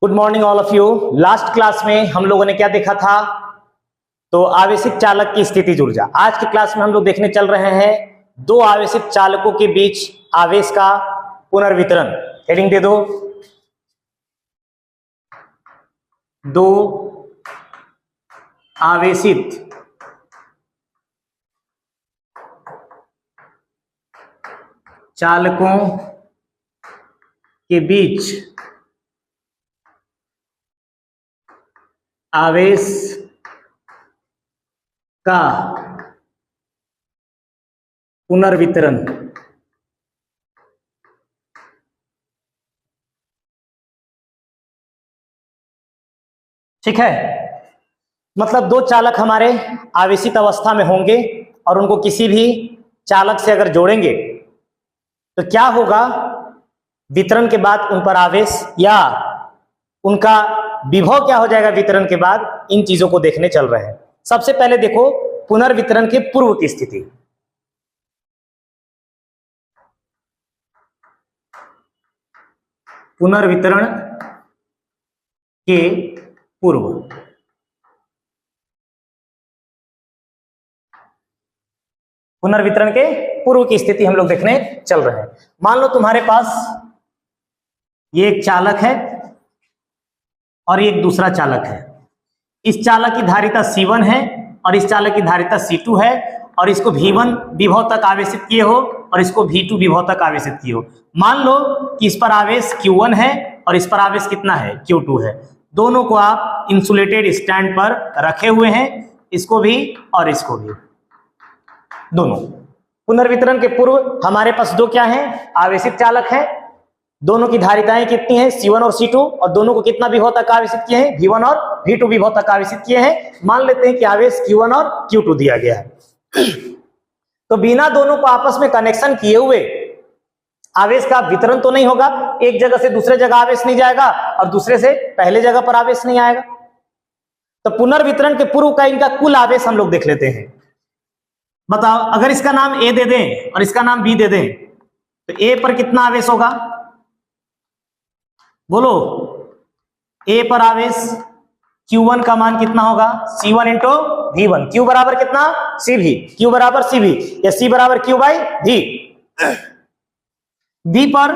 Good morning all of you. Last class में हम लोगों ने क्या देखा था? तो आवेशित चालक की स्थितिज ऊर्जा। आज की क्लास में हम लोग देखने चल रहे हैं दो आवेशित चालकों के बीच आवेश का पुनर्वितरण। हेडिंग दे दो, दो आवेशित चालकों के बीच आवेश का पुनर्वितरण। ठीक है, मतलब दो चालक हमारे आवेशित अवस्था में होंगे और उनको किसी भी चालक से अगर जोड़ेंगे तो क्या होगा? वितरण के बाद उन पर आवेश या उनका विभव क्या हो जाएगा वितरण के बाद, इन चीजों को देखने चल रहे हैं। सबसे पहले देखो पुनर्वितरण के पूर्व की स्थिति। पुनर्वितरण के पूर्व, पुनर्वितरण के पूर्व की स्थिति हम लोग देखने चल रहे हैं। मान लो तुम्हारे पास ये एक चालक है और ये एक दूसरा चालक है। इस चालक की धारिता C1 है और इस चालक की धारिता C2 है और इसको V1 विभव तक आवेशित किए हो और इसको V2 विभव तक आवेशित किए हो। मान लो कि इस पर आवेश Q1 है और इस पर आवेश कितना है? Q2 है। दोनों को आप इंसुलेटेड स्टैंड पर रखे हुए हैं, इसको भी और इसको भी, दोनों। पुनर्वितरण के पूर्व हमारे पास दो क्या है? आवेशित चालक है। दोनों की धारिताएं कितनी हैं? C1 और C2, और दोनों को कितना विभव तक आवेशित किए हैं? V1 और V2 विभव तक आवेशित किए हैं। मान लेते हैं कि आवेश Q1 और Q2 दिया गया है। तो बिना दोनों को आपस में कनेक्शन किए हुए आवेश का वितरण तो नहीं होगा। एक जगह से दूसरे जगह आवेश नहीं जाएगा और दूसरे से पहले जगह पर आवेश नहीं आएगा। तो पुनर्वितरण के पूर्व का इनका कुल आवेश हम लोग देख लेते हैं। बताओ, अगर इसका नाम A दे दें और इसका नाम B दे दें तो A पर कितना आवेश होगा? बोलो, A पर आवेश Q1 का मान कितना होगा? C1 into V1। Q बराबर कितना? CV। Q बराबर CV या C बराबर Q बाई V। B पर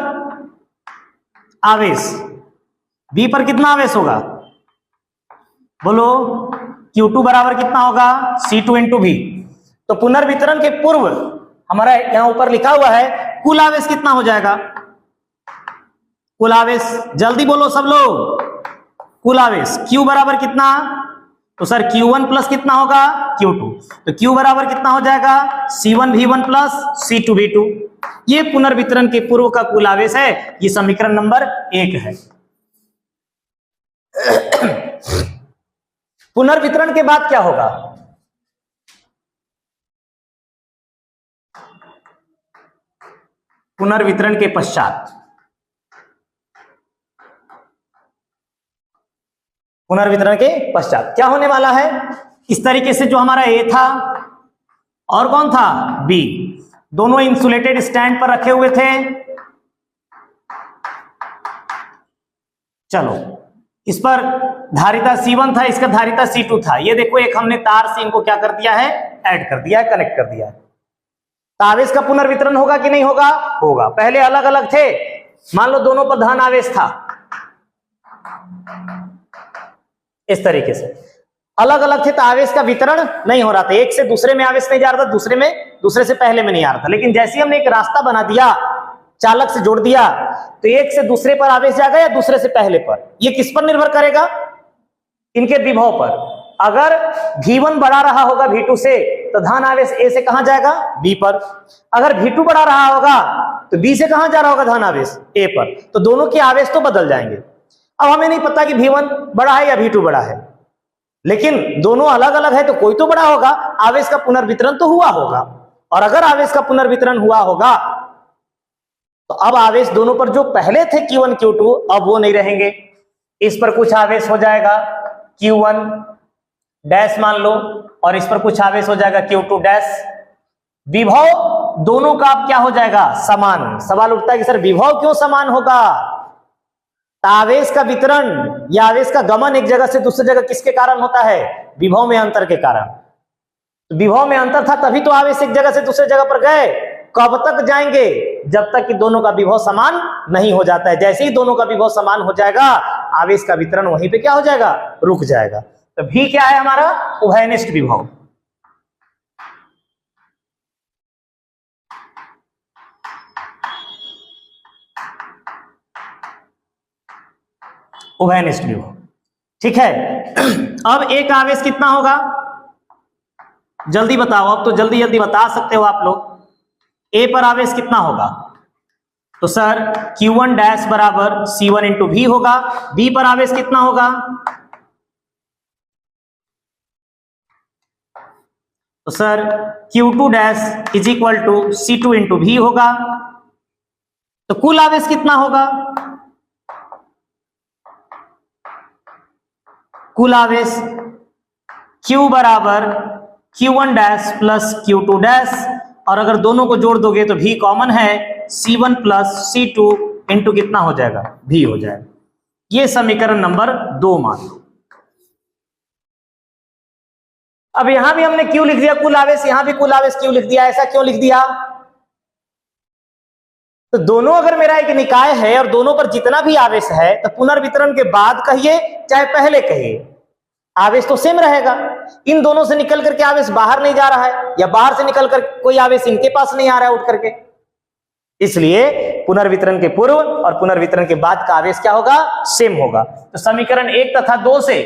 आवेश, B पर कितना आवेश होगा? बोलो, Q2 बराबर कितना होगा? C2 into V। तो पुनर्वितरण के पूर्व हमारा यहां ऊपर लिखा हुआ है कुल आवेश कितना हो जाएगा? कुल आवेश जल्दी बोलो सब लोग। कुल आवेश Q बराबर कितना? तो सर Q1 प्लस कितना होगा? Q2। तो Q बराबर कितना हो जाएगा? C1 V1 plus C2 V2। ये पुनर्वितरण के पूर्व का कुल आवेश है। ये समीकरण नंबर 1 है। पुनर्वितरण के बाद क्या होगा? पुनर्वितरण के पश्चात, पुनर्वितरण के पश्चात क्या होने वाला है? इस तरीके से जो हमारा A था और कौन था? B, दोनों इंसुलेटेड स्टैंड पर रखे हुए थे। चलो, इस पर धारिता C1 था, इसका धारिता C2 था। ये देखो, एक हमने तार से इनको क्या कर दिया है? ऐड कर दिया है, कनेक्ट कर दिया है। तो आवेश का पुनर्वितरण होगा कि नहीं होगा? होगा। पहले अलग अलग थे, मान लो दोनों पर धन आवेश था, इस तरीके से अलग अलग थे तो आवेश का वितरण नहीं हो रहा था। एक से दूसरे में आवेश नहीं जा रहा था, दूसरे से पहले में नहीं आ रहा था। लेकिन जैसे हमने एक रास्ता बना दिया, चालक से जोड़ दिया, तो एक से दूसरे पर आवेश जाएगा या दूसरे से पहले पर? ये किस पर निर्भर करेगा? इनके विभव पर। अगर V1 बढ़ा रहा होगा V2 से तो धन आवेश A से कहां जाएगा? B पर। अगर V2 बढ़ा रहा होगा तो B से कहां जा रहा होगा धन आवेश? A पर। तो दोनों के आवेश तो बदल जाएंगे। अब हमें नहीं पता कि V1 बड़ा है या V2 बड़ा है, लेकिन दोनों अलग अलग है तो कोई तो बड़ा होगा। आवेश का पुनर्वितरण तो हुआ होगा, और अगर आवेश का पुनर्वितरण हुआ होगा तो अब आवेश दोनों पर जो पहले थे Q1 Q2 अब वो नहीं रहेंगे। इस पर कुछ आवेश हो जाएगा Q1 डैश मान लो, और इस पर कुछ आवेश हो जाएगा Q2 डैश। विभव दोनों का अब क्या हो जाएगा? समान। सवाल उठता है कि सर विभव क्यों समान होगा? आवेश का वितरण या आवेश का गमन एक जगह से दूसरी जगह किसके कारण होता है? विभव में अंतर के कारण। तो विभव में अंतर था तभी तो आवेश एक जगह से दूसरी जगह पर गए। कब तक जाएंगे? जब तक कि दोनों का विभव समान नहीं हो जाता है। जैसे ही दोनों का विभव समान हो जाएगा, आवेश का वितरण वहीं पे क्या हो जाएगा? रुक जाएगा। तो भी क्या है हमारा? उभयनिष्ठ विभव। उभयनिष्ठ विभव, ठीक है। अब एक आवेश कितना होगा? जल्दी बताओ, अब तो जल्दी जल्दी बता सकते हो आप लोग। ए पर आवेश कितना होगा? तो सर Q1 डैश बराबर C1 इंटू भी होगा। बी पर आवेश कितना होगा? तो sir Q2 dash is equal to C2 into भी होगा। तो कुल आवेश कितना होगा? कुल आवेश Q बराबर Q1 dash plus Q2 dash, और अगर दोनों को जोड़ दोगे तो भी कॉमन है, C1 प्लस C2 इंटू कितना हो जाएगा? भी हो जाएगा। ये समीकरण नंबर 2 मान लो। अब यहां भी हमने क्यों लिख दिया कुल आवेश, यहां भी कुल आवेश क्यों लिख दिया? ऐसा क्यों लिख दिया? तो दोनों अगर मेरा एक निकाय है और दोनों पर जितना भी आवेश है, तो पुनर्वितरण के बाद कहिए चाहे पहले कहिए, आवेश तो सेम रहेगा। इन दोनों से निकल करके आवेश बाहर नहीं जा रहा है, या बाहर से निकल कर कोई आवेश इनके पास नहीं आ रहा है उठ करके। इसलिए पुनर्वितरण के पूर्व और पुनर्वितरण के बाद का आवेश क्या होगा? सेम होगा। तो समीकरण 1 तथा 2 से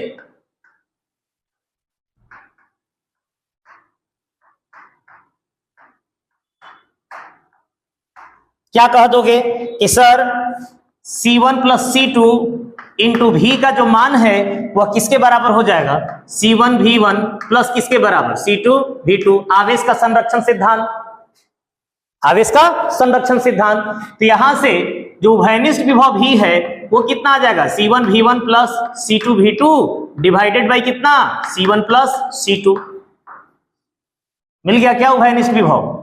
क्या कह दोगे कि sir C1 plus C2 into भी का जो मान है वह किसके बराबर हो जाएगा? C1 V1 प्लस किसके बराबर? C2 V2। आवेश का संरक्षण सिद्धांत, आवेश का संरक्षण सिद्धांत। तो यहां से जो उभयनिष्ठ विभव भी है वो कितना आ जाएगा? C1 V1 plus C2 V2 divided by कितना? C1 plus C2। मिल गया क्या उभयनिष्ठ विभव?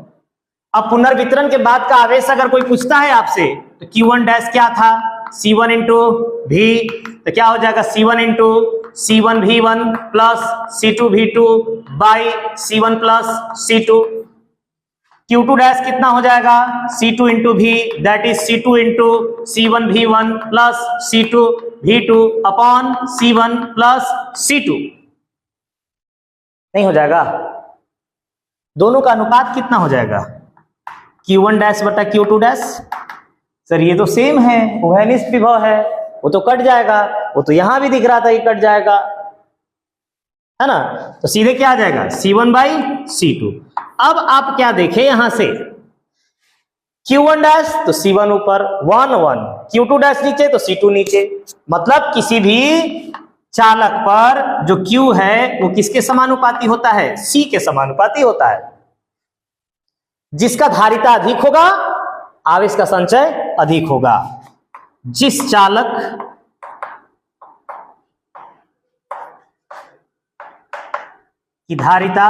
अब पुनर्वितरण के बाद का आवेश अगर कोई पूछता है आपसे, तो Q1 डैश क्या था? C1 इंटू भी, तो क्या हो जाएगा? C1 into C1 V1 plus C2 V2 by C1 plus C2। Q2 dash कितना हो जाएगा? C2 इंटू भी, that is C2 into C1 V1 plus C2 V2 upon C1 plus C2। नहीं हो जाएगा? दोनों का अनुपात कितना हो जाएगा? Q1 डैश बटा Q2 डैश। सर ये तो सेम है, उभयनिष्ठ विभव है, वो तो कट जाएगा। वो तो यहां भी दिख रहा था कि कट जाएगा, है ना? तो सीधे क्या आ जाएगा? C1 by C2। अब आप क्या देखें यहां से, Q1 डैश तो C1 ऊपर 1 1, Q2 डैश नीचे तो C2 नीचे। मतलब किसी भी चालक पर जो Q है वो किसके समानुपाती होता है? C के समानुपाती होता है। जिसका धारिता अधिक होगा आवेश का संचय अधिक होगा। जिस चालक की धारिता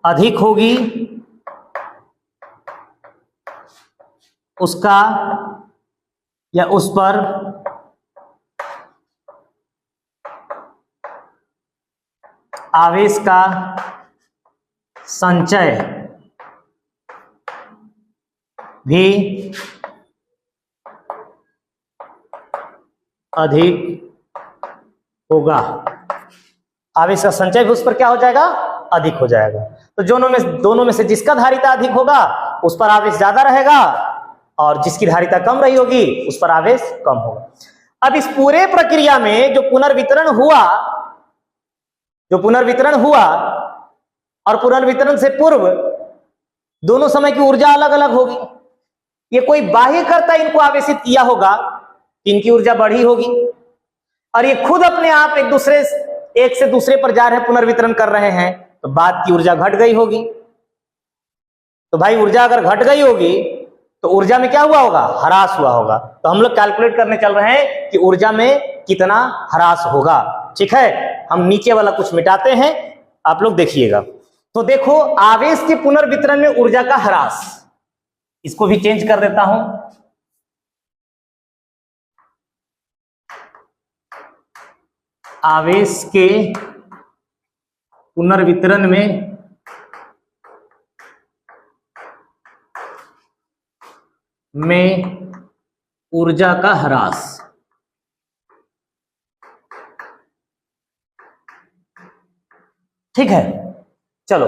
अधिक होगी उसका या उस पर आवेश का संचय भी अधिक होगा। आवेश का संचय भी उस पर क्या हो जाएगा? अधिक हो जाएगा। तो दोनों में से जिसका धारिता अधिक होगा उस पर आवेश ज्यादा रहेगा, और जिसकी धारिता कम रही होगी उस पर आवेश कम होगा। अब इस पूरे प्रक्रिया में जो पुनर्वितरण हुआ और पुनर्वितरण से पूर्व दोनों समय की ऊर्जा अलग अलग होगी। ये कोई बाह्यकर्ता इनको आवेशित किया होगा, इनकी ऊर्जा बढ़ी होगी, और ये खुद अपने आप एक से दूसरे पर जा रहे पुनर्वितरण कर रहे हैं, तो बाद की ऊर्जा घट गई होगी। तो भाई ऊर्जा अगर घट गई होगी तो ऊर्जा में क्या हुआ होगा? ह्रास हुआ होगा। तो हम लोग कैलकुलेट करने चल रहे हैं कि ऊर्जा में कितना ह्रास होगा। ठीक है, हम नीचे वाला कुछ मिटाते हैं, आप लोग देखिएगा। तो देखो, आवेश के पुनर्वितरण में ऊर्जा का ह्रास, इसको भी चेंज कर देता हूं, आवेश के पुनर्वितरण में ऊर्जा का ह्रास। ठीक है, चलो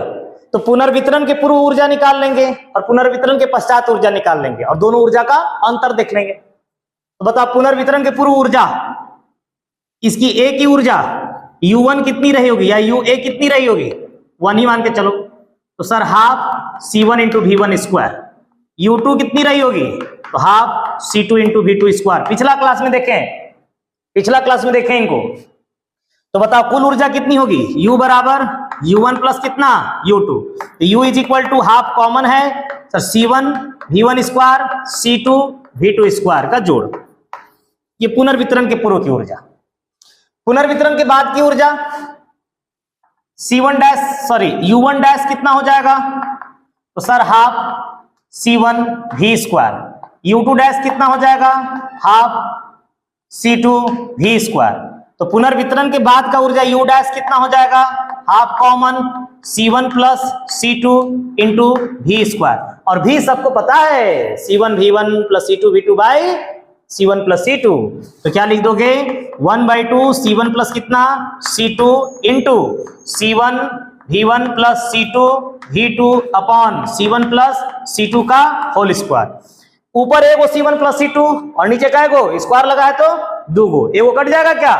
तो पुनर्वितरण के पूर्व ऊर्जा निकाल लेंगे और पुनर्वितरण के पश्चात ऊर्जा निकाल लेंगे और दोनों ऊर्जा का अंतर देख लेंगे। तो बताओ पुनर्वितरण के पूर्व ऊर्जा, इसकी ए की ऊर्जा U1 कितनी रही होगी या UA कितनी रही होगी, 1 ही मान के चलो। तो sir half C1 into V1 square. U2 कितनी रही होगी, तो half C2 into V2 square. पिछला क्लास में देखें इनको। तो बताओ कुल ऊर्जा कितनी होगी, U बराबर U1 प्लस कितना U2। तो U is equal to half common है sir C1 V1 square C2 V2 square का जोड़। ये पुनर्वितरण के पूर्व की ऊर्जा। पुनर्वितरण के बाद की ऊर्जा U1 डैश कितना हो जाएगा, तो sir half C1 V square. U2 dash कितना हो जाएगा, हाफ C2 V स्क्वायर। तो पुनर्वितरण के बाद का ऊर्जा U डैश कितना हो जाएगा, half common C1 plus C2 into V square. और V सबको पता है C1 V1 plus C2 V2 by C1 plus C2। तो क्या लिख दोगे, 1/2 C1 प्लस कितना C2 into C1 V1 plus C2 V2 upon C1 plus C2 का होल स्क्वायर। ऊपर एगो C1 प्लस C2 और नीचे का एगो स्क्वायर लगा है तो दूगो, एगो कट जाएगा, क्या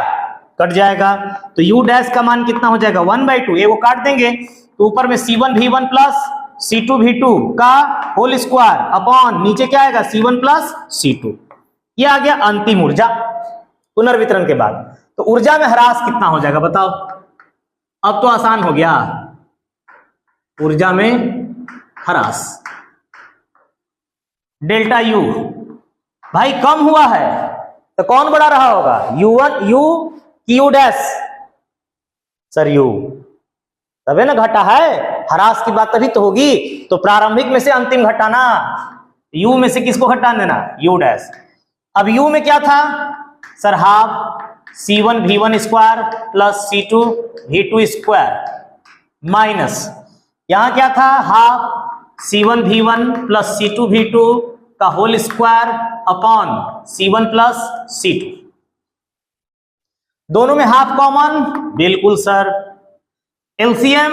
कट जाएगा। तो U डैश का मान कितना हो जाएगा, 1/2, एगो काट देंगे तो ऊपर में C1 V1 plus C2 V2 का होल स्क्वायर अपॉन नीचे क्या आएगा C1 प्लस C2। ये आ गया अंतिम ऊर्जा पुनर्वितरण के बाद। तो ऊर्जा में ह्रास कितना हो जाएगा बताओ, अब तो आसान हो गया। ऊर्जा में ह्रास डेल्टा U भाई कम हुआ है तो कौन बड़ा रहा होगा, U1 U की U डैश सर U, तबे ना घटा है, ह्रास की बात तभी तो होगी। तो प्रारंभिक में से अंतिम घटाना, U में से किसको घटा देना, U डैश। अब U में क्या था sir, half C1 V1 square plus C2 V2 square minus यहां क्या था, half C1 V1 plus C2 V2 का whole square upon C1 plus C2। दोनों में हाफ कॉमन, बिल्कुल सर। एलसीएम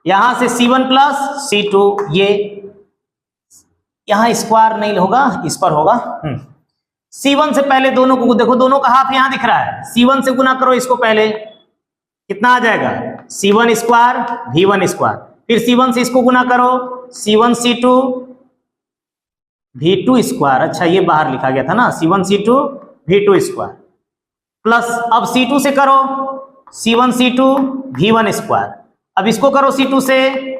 यहां से C1 प्लस C2, ये यहां स्क्वायर नहीं होगा, इस पर होगा। C1 से पहले दोनों को देखो, दोनों का हाफ यहां दिख रहा है, C1 से गुना करो इसको, पहले कितना आ जाएगा C1 स्क्वायर V1 स्क्वायर, फिर C1 से इसको गुना करो C1 C2 V2 स्क्वायर। अच्छा ये बाहर लिखा गया था ना, C1 C2 V2 square plus अब C2 से करो C1 C2 V1 स्क्वायर, अब इसको करो C2 से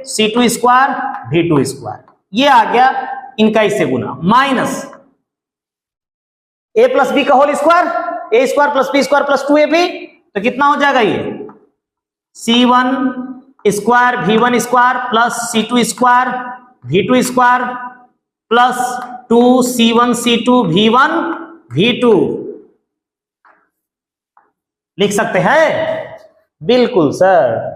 C2 स्क्वायर V2 स्क्वायर। ये आ गया इनका इससे गुना, माइनस A प्लस बी का whole square, A square plus B square plus 2AB। तो कितना हो जाएगा ये C1 square V1 square plus C2 square V2 square plus 2C1 C2 V1 V2 लिख सकते हैं, बिल्कुल sir.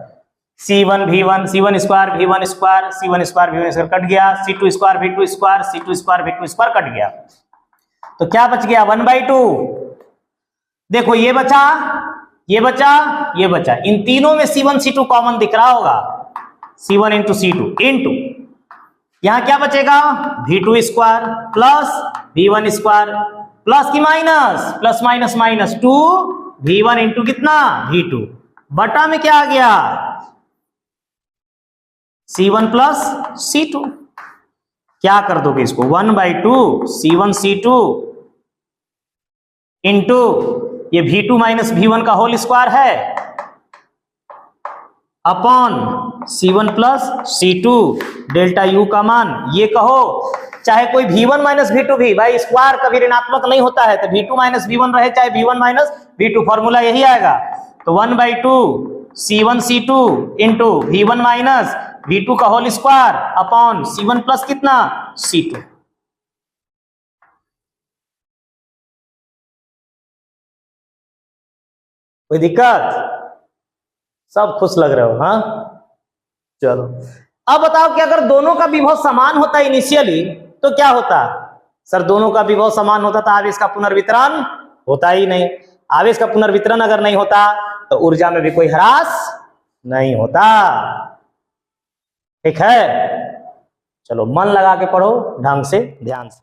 C1 V1 C1 square V1 square C1 square V1 square cut गया, C2 square V2 square C2 square V2 square cut गया। तो क्या बच गया 1/2। देखो ये बचा, ये बचा, ये बचा, इन तीनों में C1 C2 कॉमन दिख रहा होगा, C1 इंटू C2 इंटू यहां क्या बचेगा V2 square plus V1 square plus की minus, plus minus minus 2 V1 into कितना V2 बटा में क्या आ गया C1 प्लस C2। क्या कर दोगे इसको 1/2 C1 C2 इंटू ये V2 माइनस V1 का होल स्क्वायर है upon C1 plus C2 delta U का मान। ये कहो चाहे कोई V1 माइनस V2 भी, भाई स्क्वायर कभी ऋणात्मक नहीं होता है, तो V2 माइनस V1 रहे चाहे V1 माइनस V2, फॉर्मूला यही आएगा। तो 1/2 C1 C2 into V1 minus V2 का whole square upon C1 plus कितना C2। कोई दिक्कत? सब खुश लग रहे हो? हाँ चलो अब बताओ कि अगर दोनों का विभव समान होता इनिशियली तो क्या होता? सर दोनों का विभव समान होता तो आवेश का पुनर्वितरण होता ही नहीं। आवेश का पुनर्वितरण अगर नहीं होता तो ऊर्जा में भी कोई ह्रास नहीं होता। ठीक है, चलो मन लगा के पढ़ो, ढंग से ध्यान से।